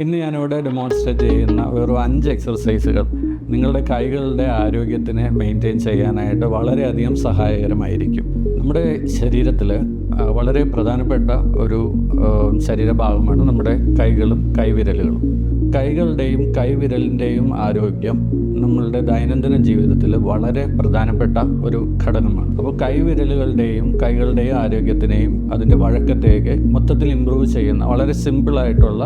ഇന്ന് ഞാനിവിടെ ഡെമോൺസ്ട്രേറ്റ് ചെയ്യുന്ന വെറും 5 എക്സർസൈസുകൾ നിങ്ങളുടെ കൈകളുടെ ആരോഗ്യത്തിനെ മെയിൻറ്റെയിൻ ചെയ്യാനായിട്ട് വളരെയധികം സഹായകരമായിരിക്കും. നമ്മുടെ ശരീരത്തിൽ വളരെ പ്രധാനപ്പെട്ട ഒരു ശരീരഭാഗമാണ് നമ്മുടെ കൈകളും കൈവിരലുകളും. കൈകളുടെയും കൈവിരലിൻ്റെയും ആരോഗ്യം നമ്മളുടെ ദൈനംദിന ജീവിതത്തിൽ വളരെ പ്രധാനപ്പെട്ട ഒരു ഘടകമാണ്. അപ്പോൾ കൈവിരലുകളുടെയും കൈകളുടെയും ആരോഗ്യത്തിനെയും അതിൻ്റെ വഴക്കത്തേക്ക് മൊത്തത്തിൽ ഇമ്പ്രൂവ് ചെയ്യുന്ന വളരെ സിമ്പിളായിട്ടുള്ള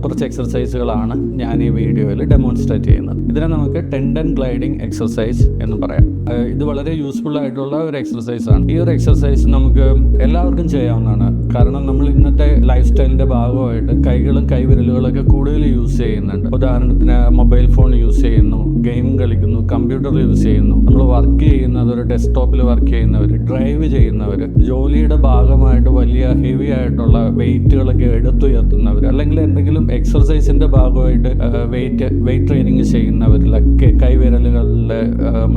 കുറച്ച് എക്സർസൈസുകളാണ് ഞാൻ ഈ വീഡിയോയിൽ ഡെമോൺസ്ട്രേറ്റ് ചെയ്യുന്നത്. ഇതിനെ നമുക്ക് ടെൻഡൻ ഗ്ലൈഡിങ് എക്സർസൈസ് എന്ന് പറയാം. ഇത് വളരെ യൂസ്ഫുൾ ആയിട്ടുള്ള ഒരു എക്സർസൈസാണ്. ഈ ഒരു എക്സർസൈസ് നമുക്ക് എല്ലാവർക്കും ചെയ്യാവുന്നതാണ്. കാരണം നമ്മൾ ഇന്നത്തെ ലൈഫ് സ്റ്റൈലിൻ്റെ ഭാഗമായിട്ട് കൈകളും കൈവിരലുകളൊക്കെ കൂടുതൽ യൂസ് ചെയ്യുന്നുണ്ട്. ഉദാഹരണത്തിന് മൊബൈൽ ഫോൺ യൂസ് ചെയ്യുന്നു, ഗെയിം കളിക്കുന്നു, കമ്പ്യൂട്ടർ യൂസ് ചെയ്യുന്നു. നമ്മൾ വർക്ക് ചെയ്യുന്നവർ, ഡെസ്ക്ടോപ്പിൽ വർക്ക് ചെയ്യുന്നവർ, ഡ്രൈവ് ചെയ്യുന്നവർ, ജോലിയുടെ ഭാഗമായിട്ട് വലിയ ഹെവി ആയിട്ടുള്ള വെയിറ്റുകളൊക്കെ എടുത്തുയർത്തുന്നവർ, അല്ലെങ്കിൽ എന്തെങ്കിലും എക്സർസൈസിൻ്റെ ഭാഗമായിട്ട് വെയിറ്റ് ട്രെയിനിങ് ചെയ്യുന്നവരിലൊക്കെ കൈവിരലുകളിലെ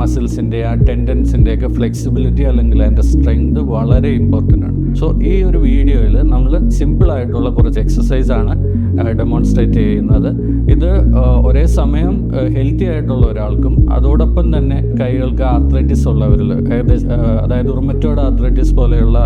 മസിൽസിൻ്റെ ആ ടെൻഡൻസിൻ്റെ ഒക്കെ ഫ്ലെക്സിബിലിറ്റി അല്ലെങ്കിൽ അതിൻ്റെ സ്ട്രെങ്ത് വളരെ ഇമ്പോർട്ടൻ്റ് ആണ്. സോ ഈ ഒരു വീഡിയോയിൽ നമ്മൾ സിമ്പിളായിട്ടുള്ള കുറച്ച് എക്സസൈസാണ് ഡെമോൺസ്ട്രേറ്റ് ചെയ്യുന്നത്. ഇത് ഒരേ സമയം ഹെൽത്തി ആയിട്ടുള്ള ഒരാൾക്കും അതോടൊപ്പം തന്നെ കൈകൾക്ക് ആർത്രൈറ്റിസ് ഉള്ളവരിൽ, അതായത് റുമറ്റോയ്ഡ് ആർത്രൈറ്റിസ് പോലെയുള്ള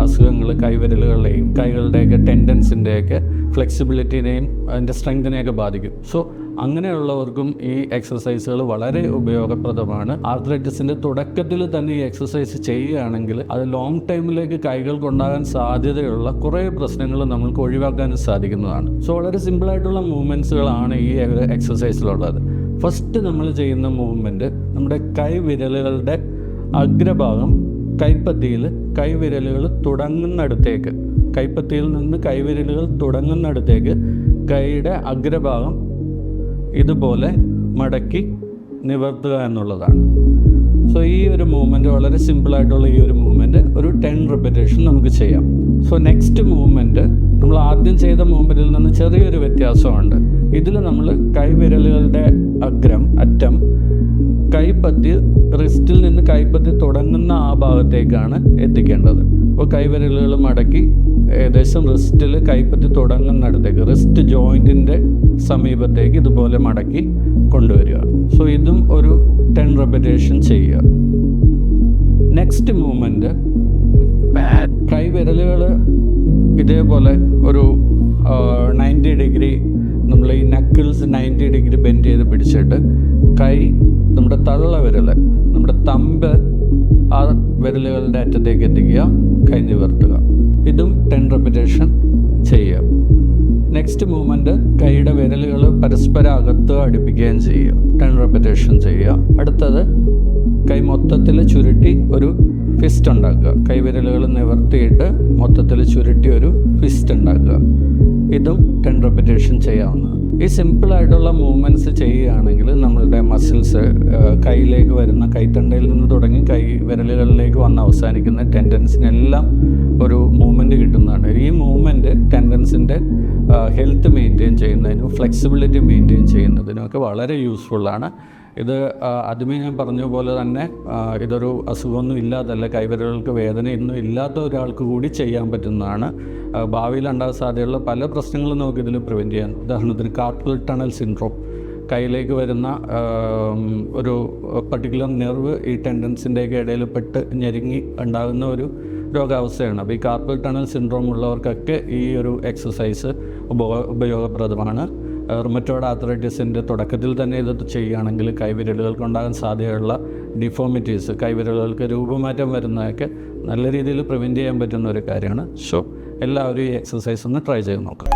അസുഖങ്ങൾ കൈവിരലുകളെയും കൈകളുടെയൊക്കെ ടെൻഡൻസിൻ്റെയൊക്കെ ഫ്ലെക്സിബിലിറ്റിനെയും അതിൻ്റെ സ്ട്രെങ്തിനെയൊക്കെ ബാധിക്കും. സോ അങ്ങനെയുള്ളവർക്കും ഈ എക്സസൈസുകൾ വളരെ ഉപയോഗപ്രദമാണ്. ആർത്രൈറ്റിസിൻ്റെ തുടക്കത്തിൽ തന്നെ ഈ എക്സസൈസ് ചെയ്യുകയാണെങ്കിൽ അത് ലോങ് ടൈമിലേക്ക് കൈകൾക്കുണ്ടാകാൻ സാധ്യതയുള്ള കുറേ പ്രശ്നങ്ങൾ നമുക്ക് ഒഴിവാക്കാനും സാധിക്കുന്നതാണ്. സോ വളരെ സിമ്പിളായിട്ടുള്ള മൂവ്മെൻറ്റ്സുകളാണ് ഈ എക്സസൈസിലുള്ളത്. ഫസ്റ്റ് നമ്മൾ ചെയ്യുന്ന മൂവ്മെൻറ്റ്, നമ്മുടെ കൈവിരലുകളുടെ അഗ്രഭാഗം കൈപ്പത്തിയിൽ കൈവിരലുകൾ തുടങ്ങുന്നിടത്തേക്ക്, കൈപ്പത്തിയിൽ നിന്ന് കൈവിരലുകൾ തുടങ്ങുന്നിടത്തേക്ക് കൈയുടെ അഗ്രഭാഗം ഇതുപോലെ മടക്കി നിവർത്തുക എന്നുള്ളതാണ്. സോ ഈ ഒരു മൂവ്മെൻറ്റ്, വളരെ സിമ്പിളായിട്ടുള്ള ഈ ഒരു മൂവ്മെൻറ്റ് ഒരു 10 റിപ്പറ്റേഷൻ നമുക്ക് ചെയ്യാം. സോ നെക്സ്റ്റ് മൂവ്മെൻറ്റ് നമ്മൾ ആദ്യം ചെയ്ത മൂവ്മെൻറ്റിൽ നിന്ന് ചെറിയൊരു വ്യത്യാസമുണ്ട്. ഇതിൽ നമ്മൾ കൈവിരലുകളുടെ അറ്റം കൈപ്പത്തി, റിസ്റ്റിൽ നിന്ന് കൈപ്പത്തി തുടങ്ങുന്ന ആ ഭാഗത്തേക്കാണ് എത്തിക്കേണ്ടത്. അപ്പോൾ കൈവിരലുകൾ മടക്കി ഏകദേശം റിസ്റ്റിൽ കൈപ്പത്തി തുടങ്ങുന്നിടത്തേക്ക്, റിസ്റ്റ് ജോയിൻറ്റിൻ്റെ സമീപത്തേക്ക് ഇതുപോലെ മടക്കി കൊണ്ടുവരിക. സോ ഇതും ഒരു 10 റെപ്പിറ്റേഷൻ ചെയ്യുക. നെക്സ്റ്റ് മൂവ്മെൻറ്റ്, കൈവിരലുകൾ ഇതേപോലെ ഒരു 90 ഡിഗ്രി, നമ്മൾ ഈ നക്കിൾസ് 90 ഡിഗ്രി ബെൻഡ് ചെയ്ത് പിടിച്ചിട്ട് കൈ, നമ്മുടെ തള്ള വിരൽ, നമ്മുടെ തമ്പ് ആ വിരലുകളുടെ അറ്റത്തേക്ക് എത്തിക്കുക, കൈ നിവർത്തുക. ഇതും 10 റെപ്പിറ്റേഷൻ ചെയ്യുക. നെക്സ്റ്റ് മൂവ്മെൻറ്റ്, കൈയുടെ വിരലുകൾ പരസ്പരം അകത്ത് അടുപ്പിക്കുകയും ചെയ്യുക, 10 റെപ്പിറ്റേഷൻ ചെയ്യുക. അടുത്തത്, കൈ മൊത്തത്തിൽ ചുരുട്ടി ഒരു ഫിസ്റ്റ് ഉണ്ടാക്കുക. കൈവിരലുകൾ നിവർത്തിയിട്ട് മൊത്തത്തിൽ ചുരുട്ടി ഒരു ഫിസ്റ്റ് ഉണ്ടാക്കുക. ഇതും 10 റെപ്പിറ്റേഷൻ ചെയ്യാവുന്നതാണ്. ഈ സിമ്പിളായിട്ടുള്ള മൂവ്മെൻറ്റ്സ് ചെയ്യുകയാണെങ്കിൽ നമ്മളുടെ മസിൽസ്, കൈയിലേക്ക് വരുന്ന കൈത്തണ്ടയിൽ നിന്ന് തുടങ്ങി കൈ വിരലുകളിലേക്ക് വന്ന് അവസാനിക്കുന്ന ടെൻഡൻസിനെല്ലാം ഒരു മൂവ്മെൻറ്റ് കിട്ടുന്നതാണ്. ഈ മൂവ്മെൻറ്റ് ടെൻഡൻസിൻ്റെ ഹെൽത്ത് മെയിൻറ്റെയിൻ ചെയ്യുന്നതിനും ഫ്ലെക്സിബിലിറ്റി മെയിൻറ്റെയിൻ ചെയ്യുന്നതിനുമൊക്കെ വളരെ യൂസ്ഫുള്ളാണ്. ഇത് ആദ്യമേ ഞാൻ പറഞ്ഞ പോലെ തന്നെ ഇതൊരു അസുഖമൊന്നും ഇല്ലാത്തല്ല, കൈവിരലുകൾക്ക് വേദനയൊന്നും ഇല്ലാത്ത ഒരാൾക്ക് കൂടി ചെയ്യാൻ പറ്റുന്നതാണ്. ഭാവിയിൽ ഉണ്ടാകാൻ സാധ്യതയുള്ള പല പ്രശ്നങ്ങളും നമുക്കിതിൽ പ്രിവെൻറ്റ് ചെയ്യാൻ. ഉദാഹരണത്തിന് കാർപ്പൽ ടണൽ സിൻഡ്രോം, കയ്യിലേക്ക് വരുന്ന ഒരു പർട്ടിക്കുലർ നെർവ് ഈ ടെൻഡൻസിൻ്റെയൊക്കെ ഇടയിൽ പെട്ട് ഞെരുങ്ങി ഉണ്ടാകുന്ന ഒരു രോഗാവസ്ഥയാണ്. അപ്പോൾ ഈ കാർപ്പൽ ടണൽ സിൻഡ്രോം ഉള്ളവർക്കൊക്കെ ഈ ഒരു എക്സസൈസ് ഉപയോഗപ്രദമാണ്. റുമറ്റോയ്ഡ് ആർത്രൈറ്റിസിൻ്റെ തുടക്കത്തിൽ തന്നെ ഇത് ചെയ്യുകയാണെങ്കിൽ കൈവിരലുകൾക്ക് ഉണ്ടാകാൻ സാധ്യതയുള്ള ഡിഫോമിറ്റീസ്, കൈവിരലുകൾക്ക് രൂപമാറ്റം വരുന്നതൊക്കെ നല്ല രീതിയിൽ പ്രിവെൻറ്റ് ചെയ്യാൻ പറ്റുന്ന ഒരു കാര്യമാണ്. സോ എല്ലാവരും ഈ എക്സസൈസ് ഒന്ന് ട്രൈ ചെയ്ത് നോക്കുക.